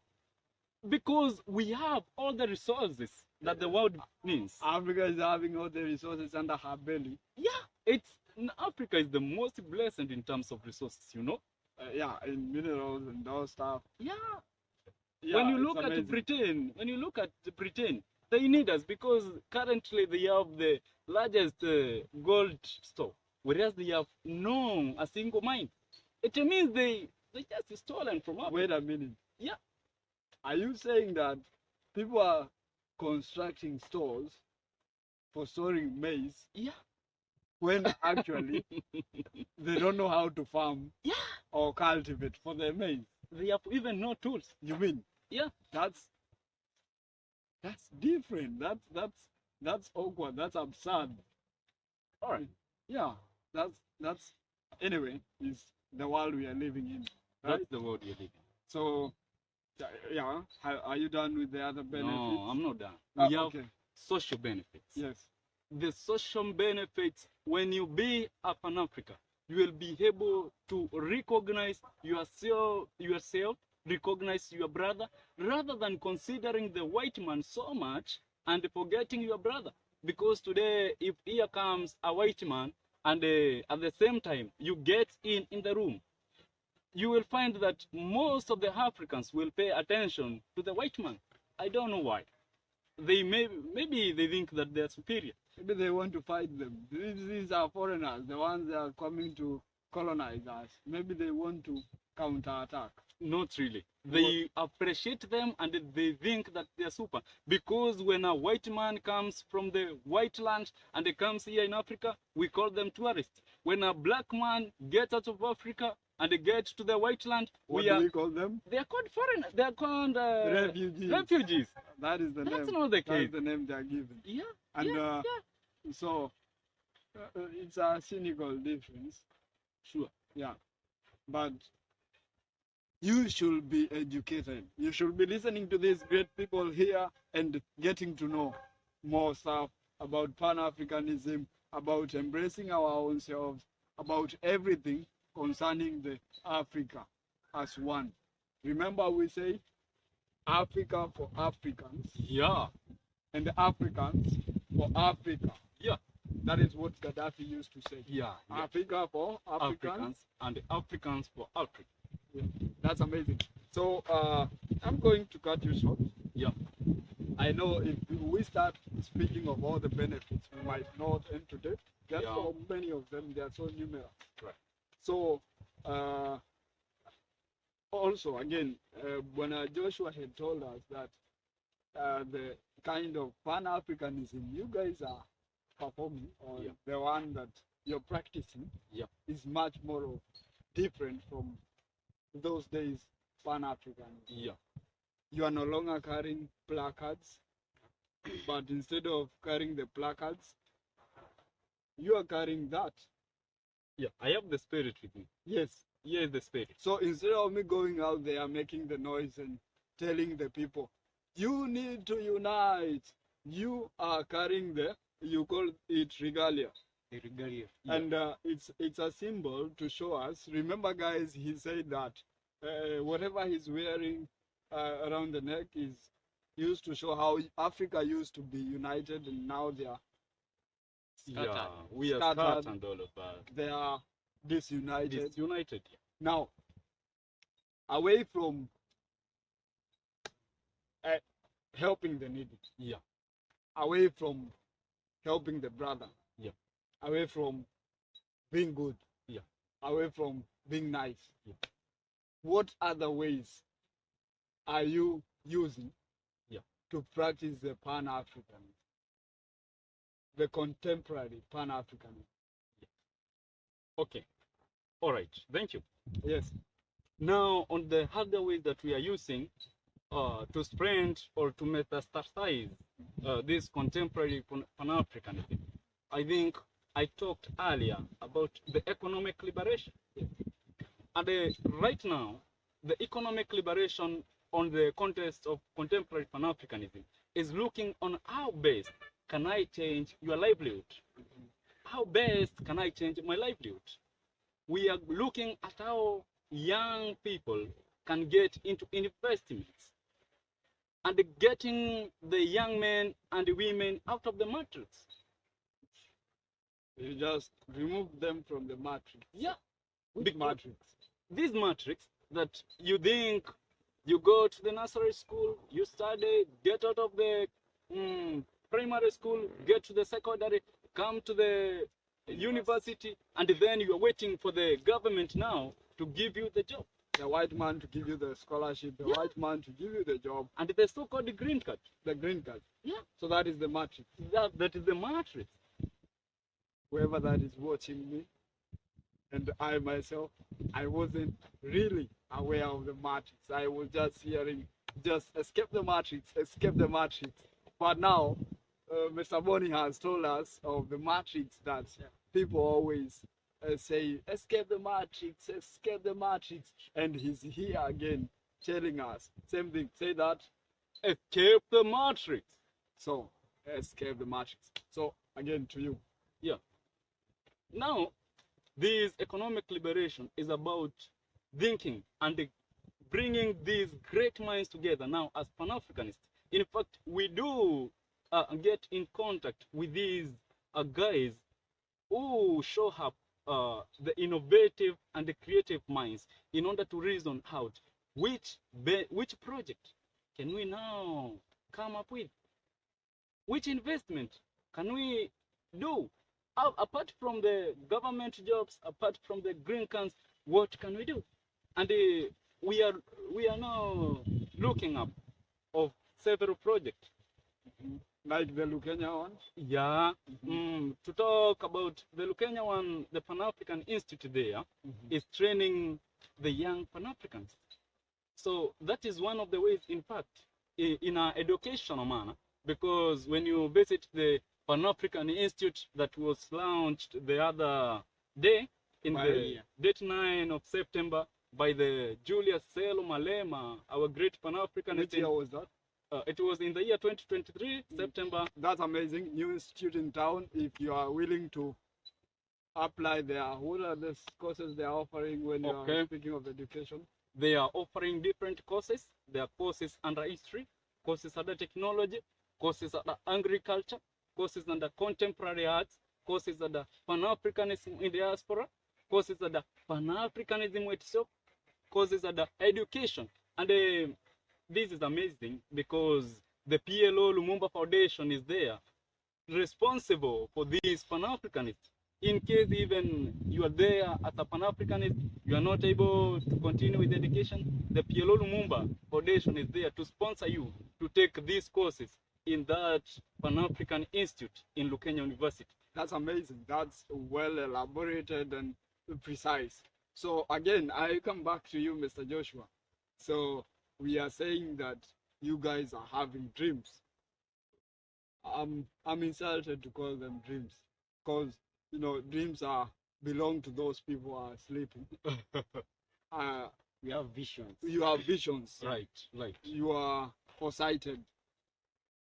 Because we have all the resources that the world needs. Africa is having all the resources under her belly. Yeah, Africa is the most blessed in terms of resources, you know? Yeah, in minerals and those stuff. Yeah. Yeah, When you it's look amazing. at Britain, they need us because currently they have the largest gold store, whereas they have no a single mine. It means they just stolen from us. Wait a minute. Yeah. Are you saying that people are constructing stores for storing maize Yeah. when actually they don't know how to farm Yeah. or cultivate for their maize? They have even no tools. You mean? Yeah. That's different. That's awkward. That's absurd. All right. Yeah. That's anyway. It's the world we are living in. Right? That's the world we live in. So yeah. Are you done with the other benefits? No, I'm not done. Ah, We have okay. social benefits. Yes. The social benefits, when you be a Pan-Africa, you will be able to recognize yourself, recognize your brother, rather than considering the white man so much and forgetting your brother. Because today, if here comes a white man and at the same time you get in the room, you will find that most of the Africans will pay attention to the white man. I don't know why. Maybe they think that they're superior. Maybe they want to fight them. These are foreigners, the ones that are coming to colonize us. Maybe they want to counterattack. Not really. They appreciate them and they think that they're super. Because when a white man comes from the white land and they comes here in Africa, we call them tourists. When a black man gets out of Africa and they get to the white land, What do we call them? they are called foreigners. They are called Refugees. refugees. That is the name. That's not the That is case. the name they are given. Yeah. And yeah. so it's a cynical difference. Sure. Yeah. But you should be educated. You should be listening to these great people here and getting to know more stuff about Pan-Africanism, about embracing our own selves, about everything concerning the Africa as one. Remember we say Africa for Africans Yeah. and the Africans for Africa. Yeah. That is what Gaddafi used to say. Yeah. Africa for Africans. Africans and Africans for Africa. Yeah. That's amazing. So I'm going to cut you short. Yeah. I know if we start speaking of all the benefits, we might not end today. Just Yeah. so many of them, they are so numerous. Right. So also, again, when Joshua had told us that the kind of Pan-Africanism you guys are performing, or Yeah. the one that you're practicing, Yeah. is much more of different from those days Pan-African. Yeah. You are no longer carrying placards, but instead of carrying the placards, you are carrying that. Yeah. I have the spirit with me. Yes. Here is the spirit. So instead of me going out there making the noise and telling the people, you need to unite, you are carrying you call it regalia. The regalia. Yeah. And it's a symbol to show us. Remember, guys, he said that whatever he's wearing around the neck is used to show how Africa used to be united, and now they are Yeah. We are Scattered. scattered all over. they are disunited. Disunited. Now, away from helping the needy, Yeah. away from helping the brother, Yeah. away from being good, Yeah. away from being nice, Yeah. what other ways are you using Yeah. to practice the Pan-African, the contemporary Pan-African? Okay. All right. Thank you. Yes. Now, on the other ways that we are using to spread or to metastasize this contemporary Pan-Africanism, I think I talked earlier about the economic liberation. And right now, the economic liberation on the context of contemporary Pan-Africanism is looking on how best can I change your livelihood? How best can I change my livelihood? We are looking at how young people can get into investments and getting the young men and the women out of the matrix. You just remove them from the matrix. Yeah. Which matrix? This matrix that you think you go to the nursery school, you study, get out of the primary school, get to the secondary, come to the university, and then you are waiting for the government now to give you the job. The white man to give you the scholarship, the Yeah. white man to give you the job, And the so-called green card. the green card. Yeah. So that is the matrix. That is the matrix. Whoever that is watching me, and I myself, I wasn't really aware of the matrix. I was just hearing, just escape the matrix, escape the matrix. But now, Mr. Boni has told us of the matrix that people always say, escape the matrix, escape the matrix. And he's here again telling us, same thing, say that. Escape the matrix. So, escape the matrix. So, again, to you. Yeah. Now, this economic liberation is about thinking and bringing these great minds together now as Pan-Africanists. In fact, we do get in contact with these guys who show up the innovative and the creative minds in order to reason out which project can we now come up with, which investment can we do. Apart from the government jobs, apart from the green cards, what can we do? And we are now looking up of several projects. Like the Lukenya one? Yeah. To talk about the Lukenya one, the Pan-African Institute there is training the young Pan-Africans. So that is one of the ways, in fact, in an educational manner, because when you visit the Pan-African Institute that was launched the other day in the date 9 of September by the Julius Selo Malema, our great Pan-Africanist. Which year was that? It was in the year 2023, September. That's amazing. New institute in town. If you are willing to apply there, what are the courses they are offering when you are speaking of education? They are offering different courses. There are courses under history, courses under technology, courses under agriculture, courses under contemporary arts, courses under Pan-Africanism in diaspora, courses under Pan-Africanism itself, causes and education. And this is amazing because the PLO Lumumba Foundation is there, responsible for these Pan-Africanists. In case even you are there as a Pan-Africanist, you are not able to continue with education, the PLO Lumumba Foundation is there to sponsor you to take these courses in that Pan-African Institute in Lukenya University. That's amazing. That's well elaborated and precise. So again, I come back to you, Mr. Joshua. So we are saying that you guys are having dreams. I'm insulted to call them dreams because you know dreams are belong to those people who are sleeping. We have visions. You have visions. Right, right. You are foresighted.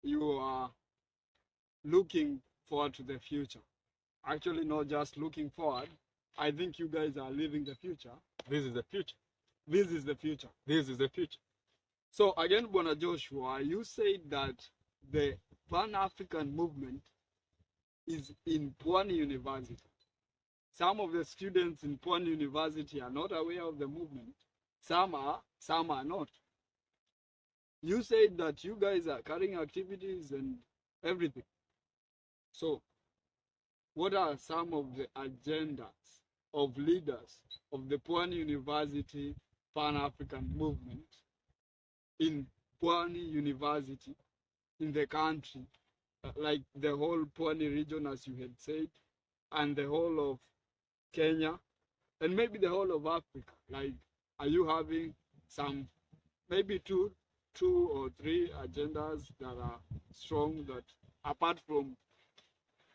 You are looking forward to the future. Actually, not just looking forward. I think you guys are living the future. This is the future. This is the future. This is the future. So again, Bwana Joshua, you said that the Pan-African movement is in PWANI University. Some of the students in PWANI University are not aware of the movement. Some are not. You said that you guys are carrying activities and everything. So, what are some of the agendas of leaders of the PWANI University Pan-African movement in PWANI University in the country, like the whole PWANI region, as you had said, and the whole of Kenya, and maybe the whole of Africa? Like, are you having some, maybe two or three agendas that are strong, that apart from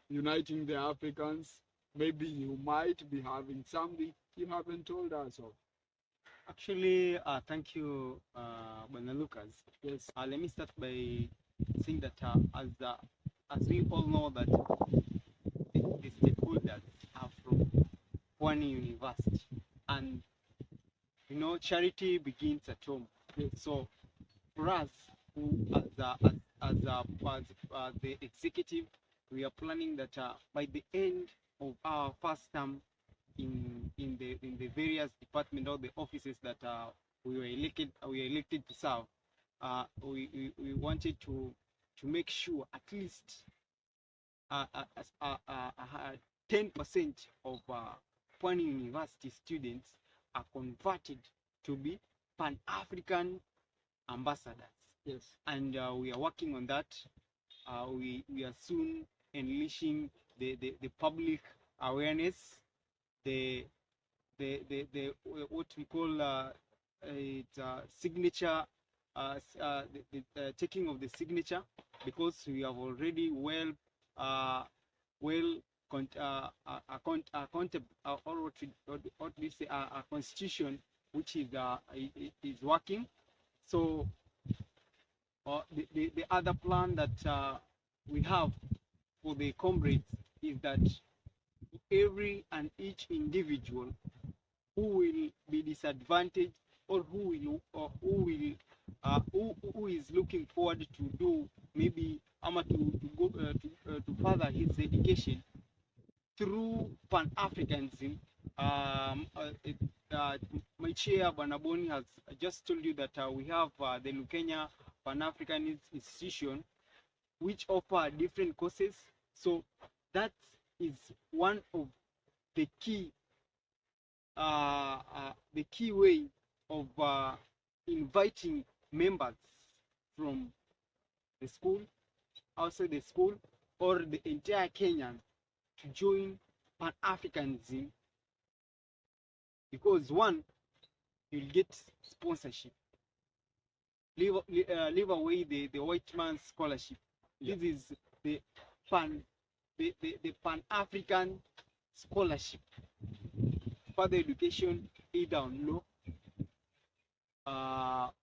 uniting the Africans, maybe you might be having something you haven't told us of? Actually, thank you, Bwana Lucas. Yes. Let me start by saying that as we all know that the stakeholders are from PWANI University, and you know charity begins at home. So for us, who as the executive, we are planning that by the end of our first term in the various departments or the offices that we were elected to serve, we wanted to make sure at least 10% of PWANI University students are converted to be Pan-African ambassadors. Yes. And we are working on that. We are soon unleashing the public awareness, the what we call signature, the taking of the signature, because we have already a constitution which is working. So the other plan that we have for the comrades is that every and each individual who will be disadvantaged, or who is looking forward to do maybe to further his education through Pan-Africanism. My chair Banaboni has just told you that we have the Lukenya Pan-Africanist Institution, which offer different courses. So that is one of the key way of inviting members from the school, outside the school, or the entire Kenyan to join Pan-Africanism, because one, you'll get sponsorship, leave away the white man's scholarship. Yeah. This is the Pan-African scholarship, further education, either on law,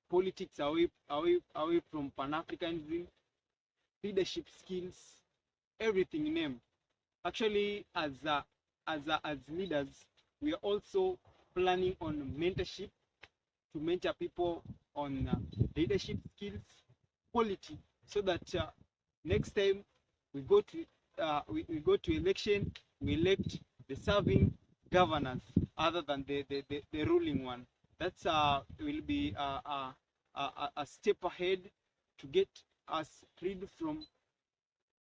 politics away from Pan-Africanism, leadership skills, everything in them. Actually, as leaders, we are also planning on mentorship, to mentor people on leadership skills, quality, so that next time we go to election, we elect the serving governors other than the ruling one. That's will be a step ahead to get us freed from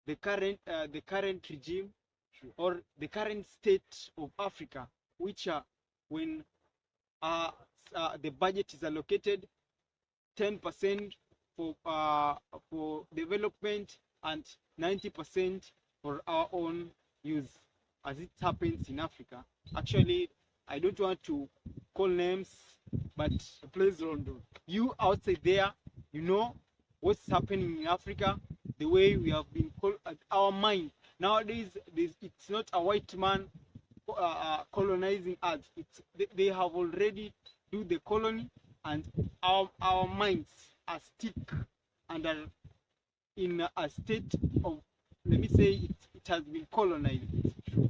the current regime or the current state of Africa, which when the budget is allocated 10% for development and 90% for our own use, as it happens in Africa. Actually, I don't want to call names, but Please don't do. you outside there, you know what's happening in Africa, the way we have been our mind. Nowadays, it's not a white man colonizing us. They have already do the colony, and our minds are stick and are in a state of, let me say, it has been colonized,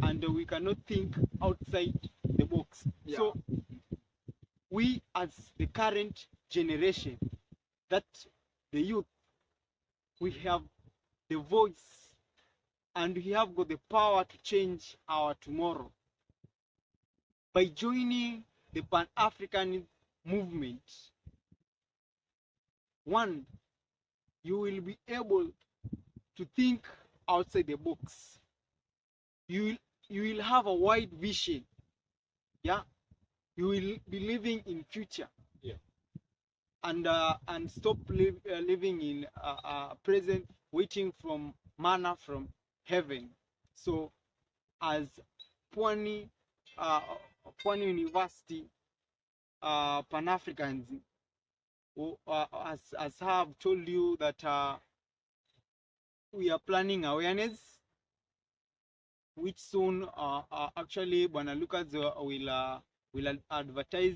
and we cannot think outside the box. Yeah. So we, as the current generation, that the youth, we have the voice and we have got the power to change our tomorrow by joining the Pan-African movement. One, you will be able to think outside the box. You will have a wide vision. Yeah, you will be living in future. Yeah. And stop living in present, waiting from manna from heaven. So, as PWANI University Pan-Africans, as I have told you that we are planning awareness, which soon actually Bwana Lucas will advertise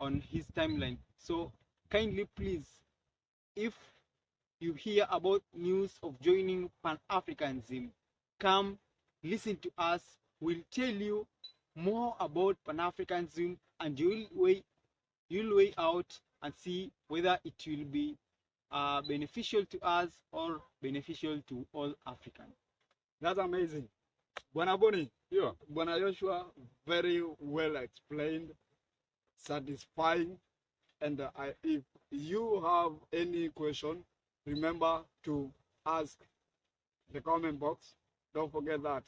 on his timeline. So kindly please, if you hear about news of joining Pan-Africanism, come listen to us. We'll tell you more about Pan-Africanism, and you'll weigh out and see whether it will be beneficial to us or beneficial to all Africans. That's amazing. Bwana Boni, Yeah. Bwana Joshua, very well explained, satisfying. And if you have any question, remember to ask the comment box. Don't forget that.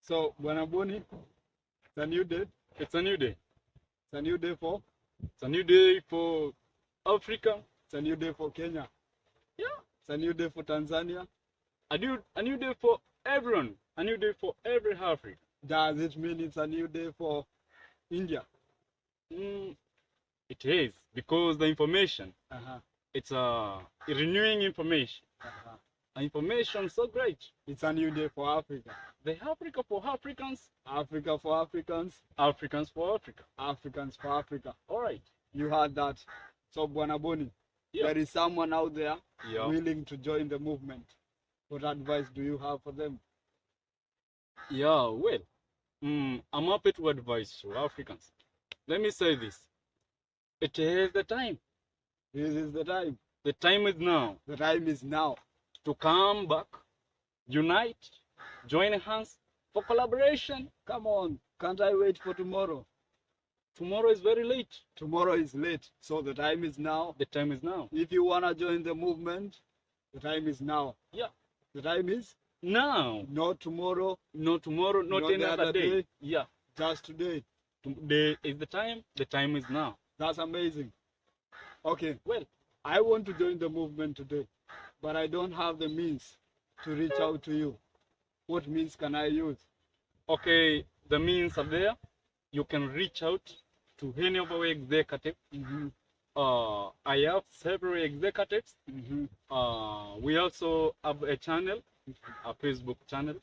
So, Bwana Boni, it's a new day. It's a new day. It's a new day for. It's a new day for Africa. It's a new day for Kenya. Yeah. It's a new day for Tanzania. A new day for everyone. A new day for every African. Does it mean it's a new day for India? It is, because the information, it's a renewing information. Information so great. It's a new day for Africa. The Africa for Africans, Africa for Africans. Africans for Africa. Africans for Africa. All right. You heard that. So, Bwana Boni, Yeah. there is someone out there Yeah. willing to join the movement. What advice do you have for them? Yeah, well, I'm happy to advise to Africans. Let me say this. It is the time. This is the time. The time is now The time is now. to come back, unite, join hands for collaboration. Come on. Can't I wait for tomorrow? Tomorrow is very late. Tomorrow is late. So the time is now. The time is now. If you want to join the movement, the time is now. Yeah. The time is Now. not tomorrow, Not tomorrow, not Not any the other other day. day. Yeah. just today. Today is the time. The time is now. That's amazing. Okay. Well, I want to join the movement today, but I don't have the means to reach out to you. What means can I use? okay, the means are there. You can reach out to any of our executives. I have several executives. We also have a channel, a Facebook channel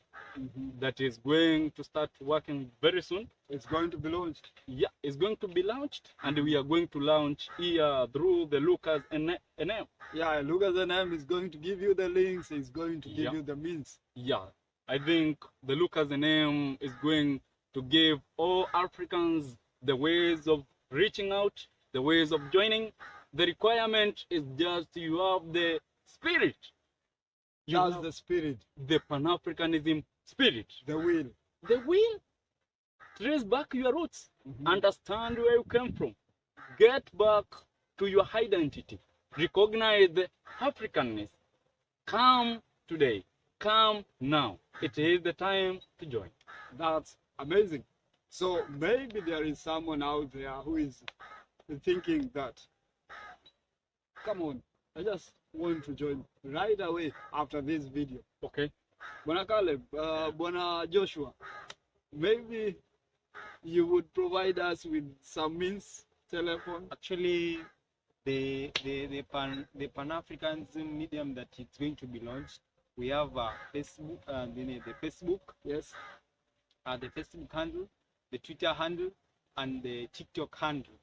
that is going to start working very soon. It's going to be launched. Yeah, it's going to be launched, and we are going to launch here through the Lucas NM. Yeah, Lucas NM is going to give you the links. He's going to give Yeah. you the means. Yeah, I think the Lucas NM is going to give all Africans the ways of reaching out, the ways of joining. The requirement is just you have the spirit. You That's have the spirit, the Pan-Africanism spirit. the will. The will. Trace back your roots. Understand where you came from. Get back to your identity. Recognize the Africanness. Come today. Come now. It is the time to join. That's amazing. So maybe there is someone out there who is thinking that, come on, I just want to join right away after this video. Okay. Bwana Caleb, Bwana Joshua, maybe you would provide us with some means, telephone. Actually, the Pan-Africanism medium that it's going to be launched, we have Facebook, the Facebook, Yes. the Facebook handle, the Twitter handle, and the TikTok handle,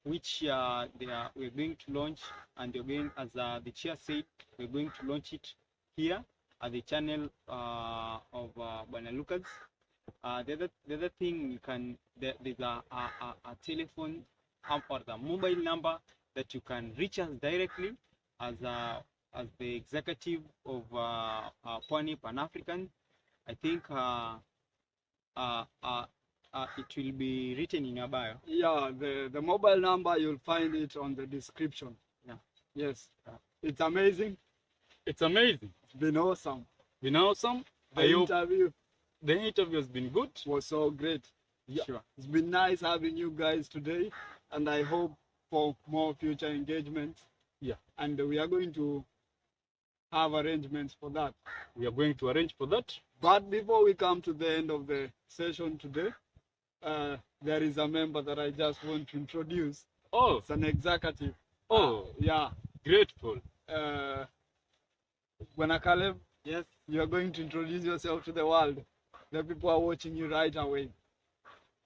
which we're going to launch, and we're going, as the chair said, we're going to launch it here at the channel of Bwana Lucas. The other thing, you can, there's a telephone or the mobile number that you can reach us directly as the executive of PWANI Pan-African. I think it will be written in your bio. Yeah, the mobile number, you'll find it on the description. Yeah. Yes. It's amazing. It's amazing. It's been awesome. Been awesome. The I hope interview the interview has been good. was so great. Yeah. Sure. It's been nice having you guys today, and I hope for more future engagements. Yeah. And we are going to have arrangements for that. We are going to arrange for that. But before we come to the end of the session today, there is a member that I just want to introduce. Oh, It's an executive. oh, Yeah. grateful. Bwana Caleb, Yes. you are going to introduce yourself to the world. The people are watching you right away.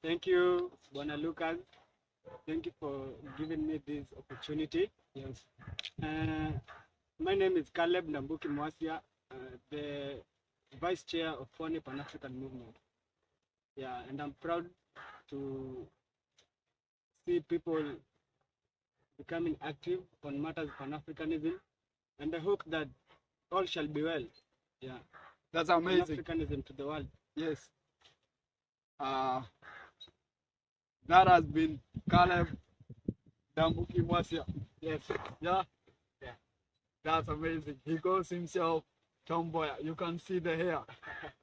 Thank you, Bwana Lucas. Thank you for giving me this opportunity. Yes. My name is Caleb Ndambuki Mwasia, the Vice Chair of PWANI Pan-African Movement. Yeah, and I'm proud to see people becoming active on matters Pan-Africanism, and I hope that all shall be well. Yeah, That's amazing. Pan-Africanism to the world. Yes. That has been Caleb Ndambuki Mwasia. Yes. Yeah. Yeah. That's amazing. He calls himself Tomboy. You can see the hair.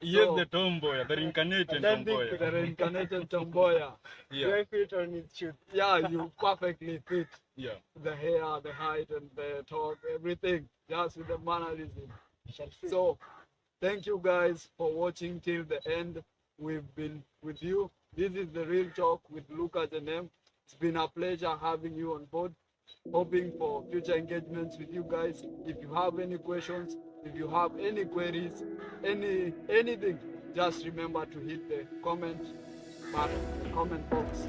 Yes, So- the tomboy, the reincarnated Then the- tomboy. The reincarnated Tomboy. Do Yeah, I fit on his shoes? Yeah, you perfectly fit yeah. the hair, the height, and the talk, everything. Just with the mannerism. Shall see. So, thank you guys for watching till the end. We've been with you. This is the Real Talk with Lucas and M. It's been a pleasure having you on board. Hoping for future engagements with you guys. If you have any questions, if you have any queries, anything, just remember to hit the comment button, the comment box.